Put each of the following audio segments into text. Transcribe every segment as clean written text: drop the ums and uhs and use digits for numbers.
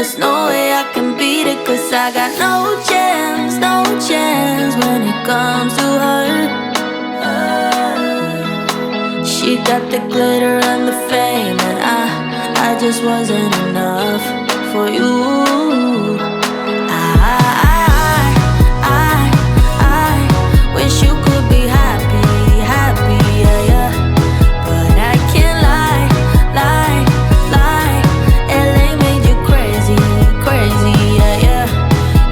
there's no way I can beat it, 'cause I got no chance, no chance when it comes to her. She got the glitter and the fame, and I just wasn't enough for you. I wish you could be happy, happy, yeah, yeah. But I can't lie, lie, lie. LA made you crazy, crazy, yeah, yeah.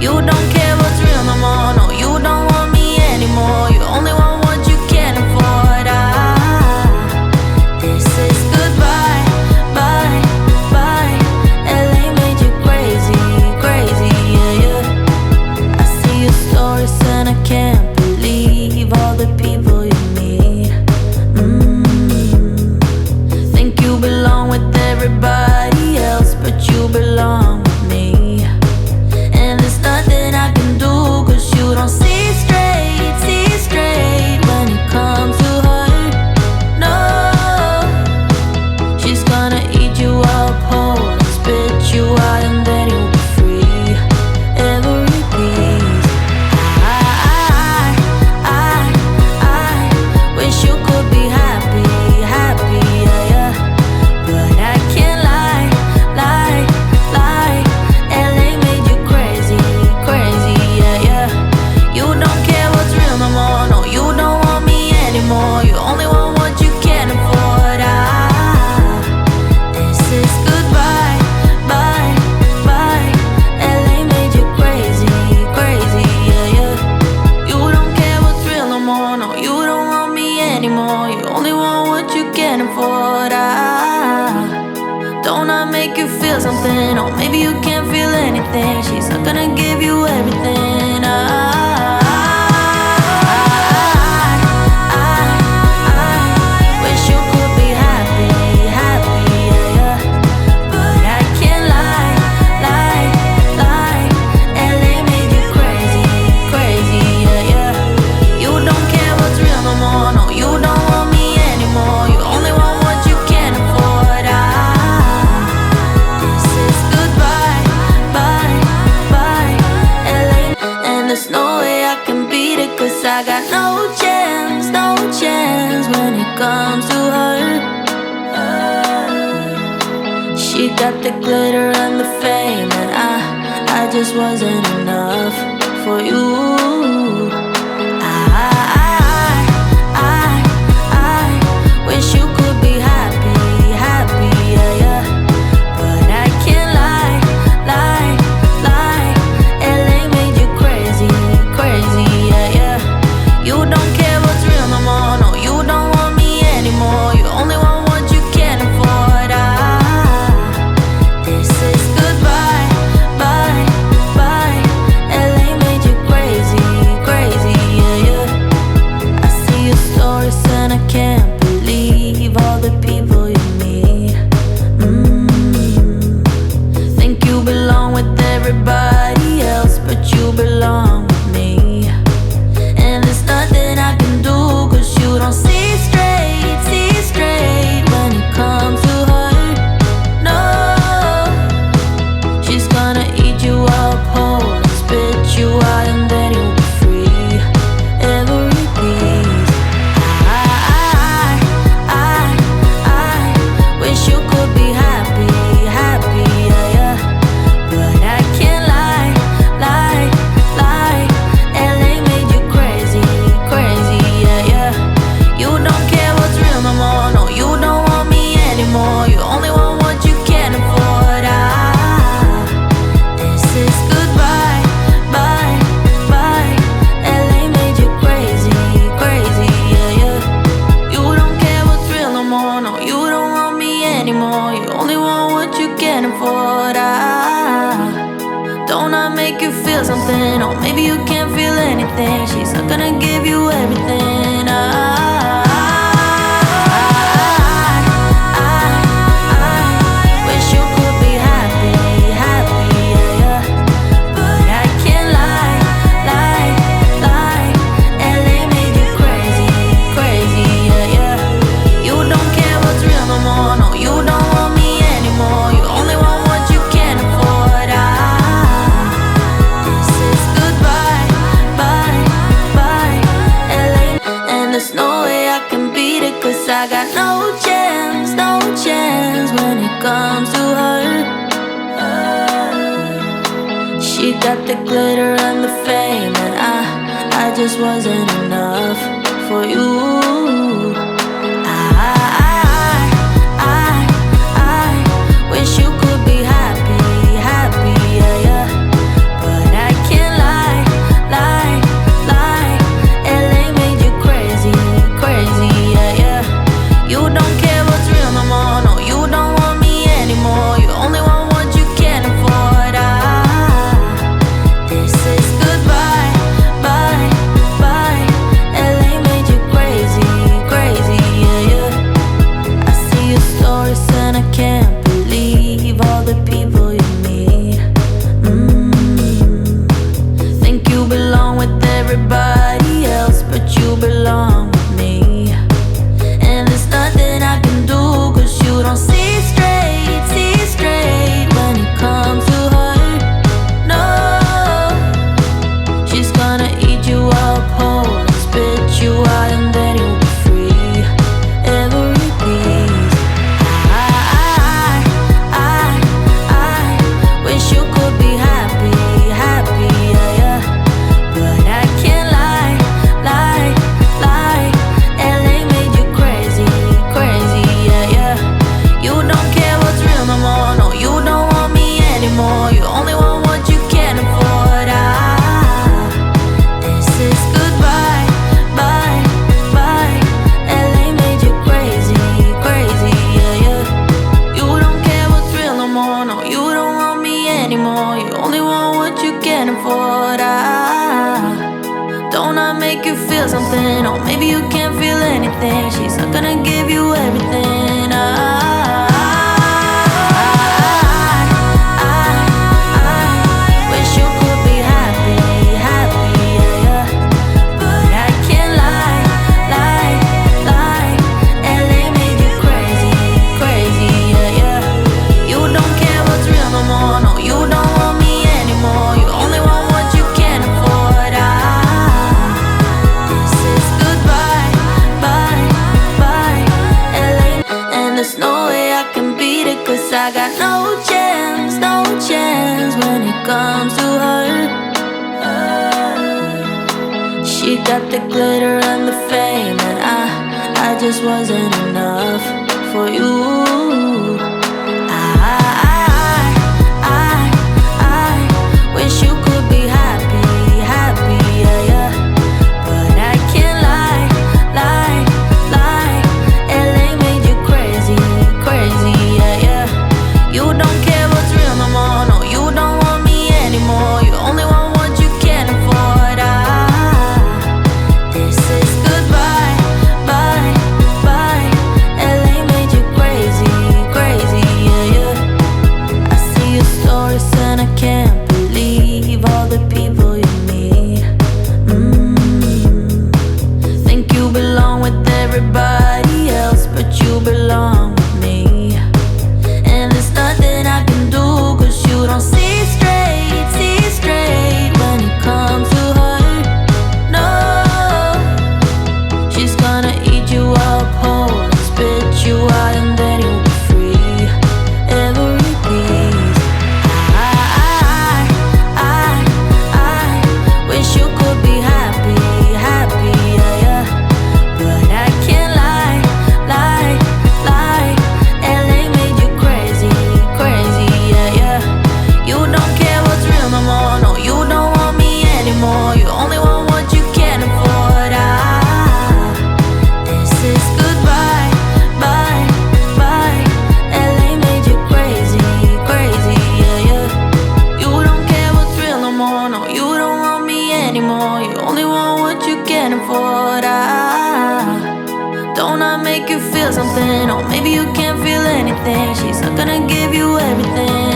You don't care what's real no more, no, you don't want me anymore. You only want what you can afford. This is goodbye, bye, bye. LA made you crazy, crazy, yeah, yeah. I see your stories and I can't believe all the people you meet. Think you belong with everybody else, but you belong with me. And there's nothing I can do, 'cause you don't see straight when it comes to her. No, she's gonna eat you up whole and spit you out, and then you'll be free, every piece. I wish you could be happy, happy, yeah, yeah. But I can't lie, lie, lie. LA made you crazy, crazy, yeah, yeah. You don't care what's real no more, no, you don't want me anymore. You only want what you can afford. This is goodbye, bye, bye. LA made you crazy, crazy, yeah, yeah. You don't care what's real no more, no, you don't want me anymore. You only want what you can afford. Don't I make you feel something? Or maybe you can't feel anything. She's not gonna give you everything. I wish you could be happy, happy, yeah, yeah. But I can't lie, lie, lie. LA made you crazy, crazy, yeah, yeah. You don't care what's real no more, no, you don't want me anymore. You only want what you can afford. This is goodbye, bye, bye. LA, and there's no way I can beat it, 'cause I got no chance, no chance when it comes to her. She got the glitter and the fame, and I just wasn't enough for you. I wish you could be happy, happy, yeah, yeah. But I can't lie, lie, lie. LA made you crazy, crazy, yeah, yeah. You don't care what's real no more, no, you don't want me anymore. You only want what you can afford. This is goodbye, bye, bye. LA made you crazy, crazy, yeah, yeah. I see your stories and I can't believe all the people you meet. Think you belong with everybody else, but you belong with me. And there's nothing I can do, 'cause you don't see straight when it comes to her. No, she's gonna eat you up whole and spit you out, and then you'll be free, every piece. I wish you could be happy, happy, yeah, yeah. But I can't lie, lie, lie. LA made you crazy, crazy, yeah, yeah. You don't care what's real no more, no, you don't want me anymore. You only want what you can afford. This is goodbye, bye, bye. LA made you crazy, crazy, yeah, yeah. You don't care what's real no more, no, you don't want me anymore. You only want what you can afford. Don't I make you feel something? Or maybe you can't feel anything. She's not gonna give you everything. I wish you could be happy, happy, yeah, yeah. But I can't lie, lie, lie. LA made you crazy, crazy, yeah, yeah. You don't care what's real no more, no, you don't want me anymore. You only want what you can afford. got the glitter and the fame, and I just wasn't enough for you. I wish you could be happy, happy, yeah, yeah. But I can't lie, lie, lie. LA made you crazy, crazy, yeah, yeah. You don't care what's real no more, no, you don't want me anymore. You only want what you can't afford. This is goodbye, bye, bye. LA made you crazy, crazy, yeah, yeah. I see your stories and I can't believe all the people you meet. Think you belong with everybody else, but you belong with me. And there's nothing I can do, 'cause you don't see straight when it comes to her. No, she's gonna eat you up whole and spit you out, and then you'll be free. Every piece. I wish you could be happy, happy, yeah, yeah. But I can't lie, lie, lie. LA made you crazy, crazy, yeah, yeah. You don't care what's real no more, no, you don't want me anymore. You only want what you can't afford. This is goodbye, bye, bye. LA made you crazy, crazy, yeah, yeah. You don't care what's real no more, no, you don't want me anymore. You only want what you can't afford. Don't I make you feel something? Or maybe you can't feel anything. She's not gonna give you everything. I wish you could be happy, happy, yeah, yeah. But I can't lie, lie, lie. LA made you crazy, crazy, yeah, yeah. You don't care what's real no more, no, you don't want me anymore. You only want what you can't afford. This is goodbye, bye, bye. LA, and there's no way I can beat it, 'cause I got no chance, no chance when it comes to her. She got the glitter and the fame, and I just wasn't enough for you. I wish you could be happy, happy, yeah, yeah. But I can't lie, lie, lie. LA made you crazy, crazy, yeah, yeah. You don't care what's real no more, no, you don't want me anymore. You only want what you can't afford. This is goodbye, bye, bye. LA made you crazy, crazy, yeah, yeah. I see your stories and I can't believe all the people you meet. Think you belong with everybody else, but you belong with me. And there's nothing I can do, 'cause you don't see straight when it comes to her. No, she's gonna eat you up whole and spit you out, and then you'll be free. Every piece. I wish you could be happy, happy, yeah, yeah. But I can't lie, lie, lie. LA made you crazy, crazy, yeah, yeah. You don't care what's real no more, no, you don't want me anymore. You only want what you can't afford. This is goodbye, bye, bye. LA made you crazy, crazy, yeah, yeah. You don't care what's real no more, no, you don't want me anymore. You only want what you can't afford. Don't I make you feel something? Or maybe you can't feel anything. She's not gonna give you everything.